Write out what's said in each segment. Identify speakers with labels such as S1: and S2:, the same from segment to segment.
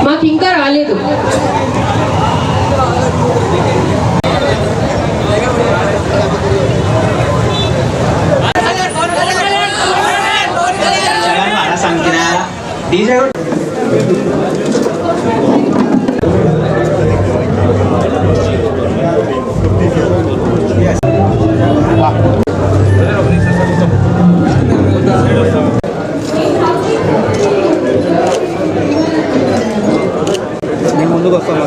S1: మాకు ఇంకా రాలేదు.
S2: ముందుకు వస్తాను.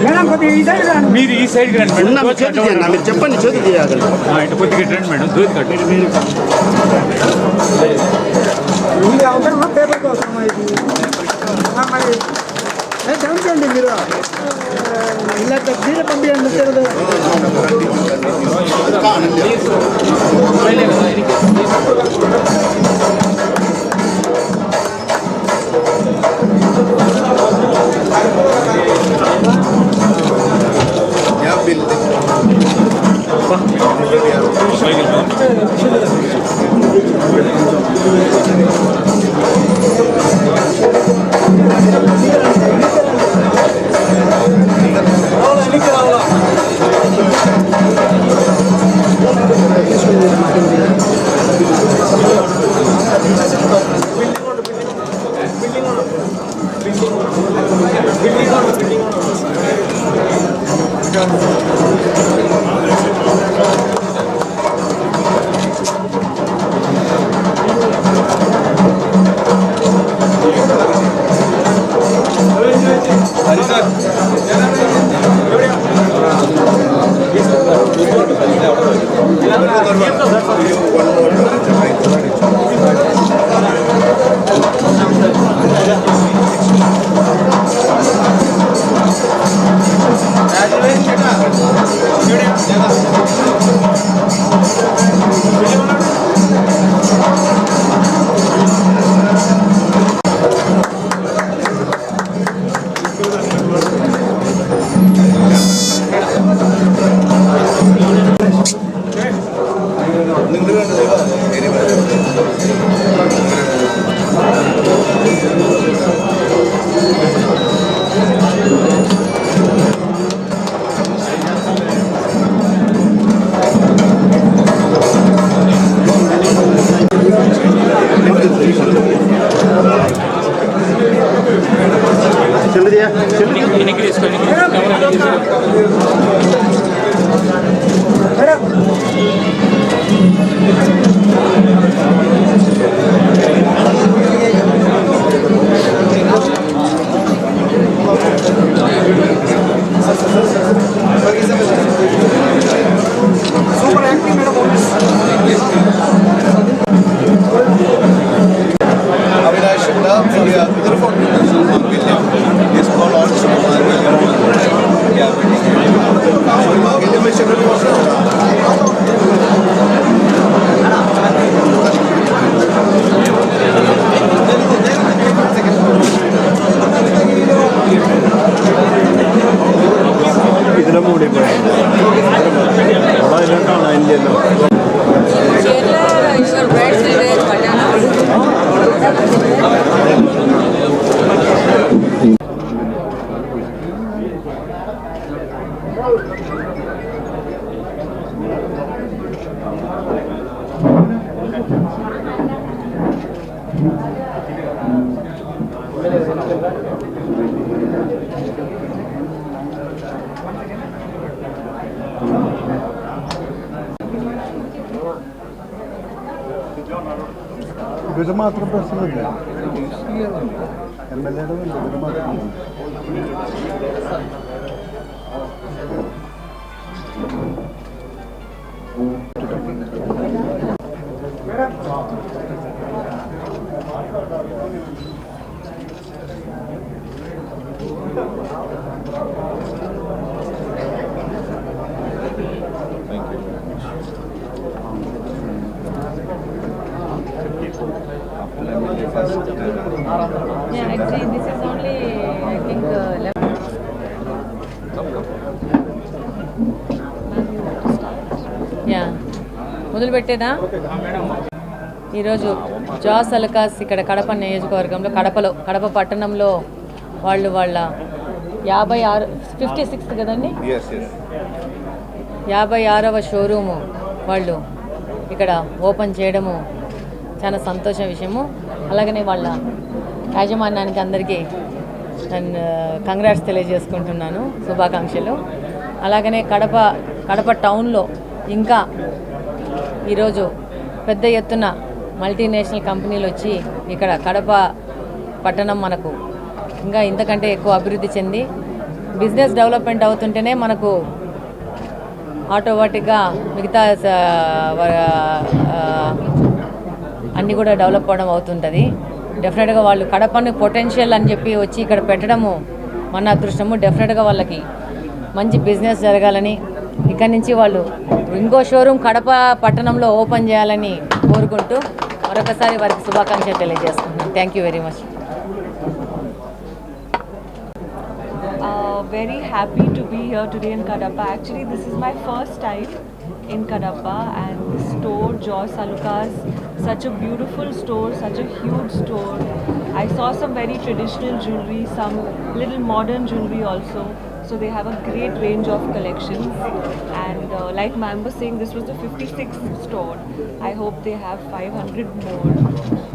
S2: మేడం మీరు ఈ సైడ్కి రండి మేడం.
S3: మీరు చెప్పండి, చేతి తీయాలి.
S2: ఇటు కొద్దిగా రండి మేడం, దూది కట్టు.
S3: క్షమించండి, మీరు ఇలా మీరే పంపించండి.
S4: ഇവര് മാത്രം പ്രശ്നമില്ല, MLA-യുടെ ഇവര് മാത്രം.
S5: Yeah, actually this is only, I think, మొదలుపెట్టేదా? ఈరోజు జాస్ అలకాస్ ఇక్కడ కడప నియోజకవర్గంలో కడప పట్టణంలో వాళ్ళ 56th కదండి, 56వ షోరూము వాళ్ళు ఇక్కడ ఓపెన్ చేయడము చాలా సంతోష విషయము. అలాగనే వాళ్ళ యాజమాన్యానికి అందరికీ నేను కంగ్రాట్స్ తెలియజేసుకుంటున్నాను, శుభాకాంక్షలు. అలాగనే కడప టౌన్లో ఇంకా ఈరోజు పెద్ద ఎత్తున మల్టీనేషనల్ కంపెనీలు వచ్చి ఇక్కడ కడప పట్టణం మనకు ఇంకా ఇంతకంటే ఎక్కువ అభివృద్ధి చెంది బిజినెస్ డెవలప్మెంట్ అవుతుంటేనే మనకు ఆటోమేటిక్గా మిగతా అన్నీ కూడా డెవలప్ అవ్వడం అవుతుంటుంది. డెఫినెట్గా వాళ్ళు కడపని పొటెన్షియల్ అని చెప్పి వచ్చి ఇక్కడ పెట్టడము మన అదృష్టము. డెఫినెట్గా వాళ్ళకి మంచి బిజినెస్ జరగాలని, ఇక్కడి నుంచి వాళ్ళు ఇంకో షోరూమ్ కడప పట్టణంలో ఓపెన్ చేయాలని కోరుకుంటూ మరొకసారి వారికి శుభాకాంక్షలు తెలియజేస్తున్నాను. Thank you very much.
S6: Very happy to be here today in Kadapa. Actually, this is my first time in Kadapa, and this store, Joyce Alucas, such a beautiful store, such a huge store. I saw some very traditional jewelry, some little modern jewelry also. So they have a great range of collections, and like ma'am was saying, this was the 56th store. I hope they have 500 more,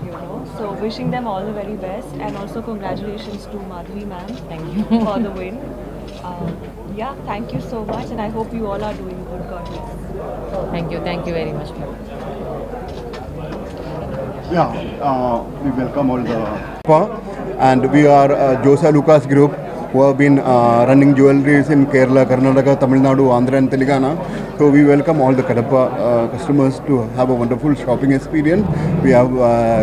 S6: you know. So wishing them all the very best, and also congratulations to Madhvi ma'am.
S5: Thank you.
S6: For the win. Yeah, thank you so much, and I hope you all are doing good. God bless.
S5: Thank you very much.
S4: Yeah, we welcome all the... And we are Joyce Alucas Group, who have been running jewelries in Kerala, Karnataka, Tamil Nadu, Andhra and Telangana. So we welcome all the Kadapa customers to have a wonderful shopping experience. We have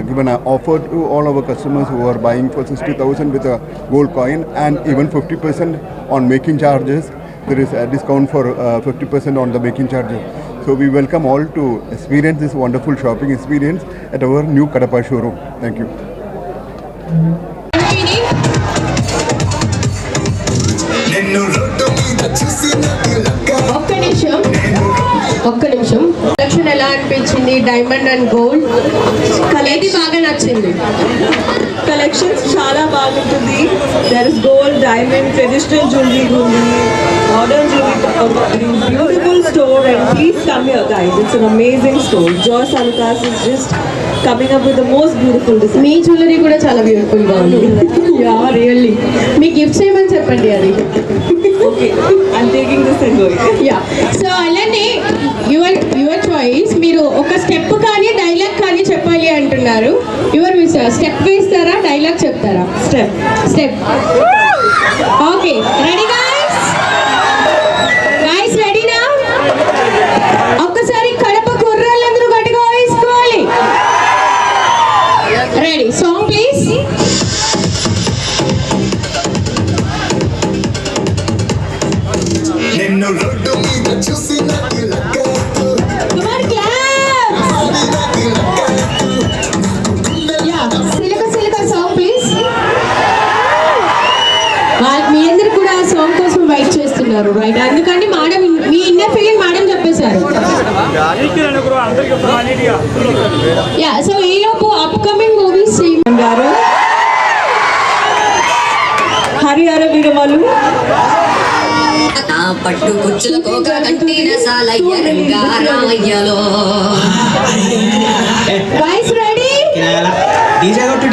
S4: given an offer to all our customers who are buying for 60,000 with a gold coin, and even 50% on making charges. There is a discount for 50% on the making charges. So we welcome all to experience this wonderful shopping experience at our new Kadapa showroom. Thank you.
S1: ఒక్క నిమిషం collection ఎలా అనిపించింది? Diamond and gold ఏది బాగా నచ్చింది?
S7: Collections చాలా బాగుంటుంది. There is gold, diamond, traditional jewellery ఉంది, modern jewellery, beautiful store, and please come here guys. It's an amazing store. Joyalukkas is just coming up with the most beautiful design.
S1: మీ jewellery కూడా చాలా beautiful గా ఉంది. Yeah really. మీ gifts ఏమని చెప్పండి అది.
S7: Okay, I'm taking this and going.
S1: Yeah, so అలానే your choice. మీరు ఒక స్టెప్ కానీ డైలాగ్ కానీ చెప్పాలి అంటున్నారు. యువర్ స్టెప్ వేస్తారా, డైలాగ్ చెప్తారా? స్టెప్. Okay, ready guys? రెడీనా? ఒక్కసారి కడప కుర్రాళ్ళందరూ గట్టిగా వేసుకోవాలి. రెడీ? Song please. మీ అందరు కూడా ఆ సాంగ్ కోసం వెయిట్ చేస్తున్నారు, రైట్? అందుకని మేడం మీ ఇన్నర్ ఫీలింగ్ మేడం చెప్పేశారు. యా, సో ఈలోపు అప్కమింగ్ మూవీస్
S7: గారు హరిహర వీరమలు
S8: పట్టు కుచ్చులకు కట్టిన సాలయ్య రంగారామయ్యలో.
S1: Guys ready?
S9: డీజే కొట్టు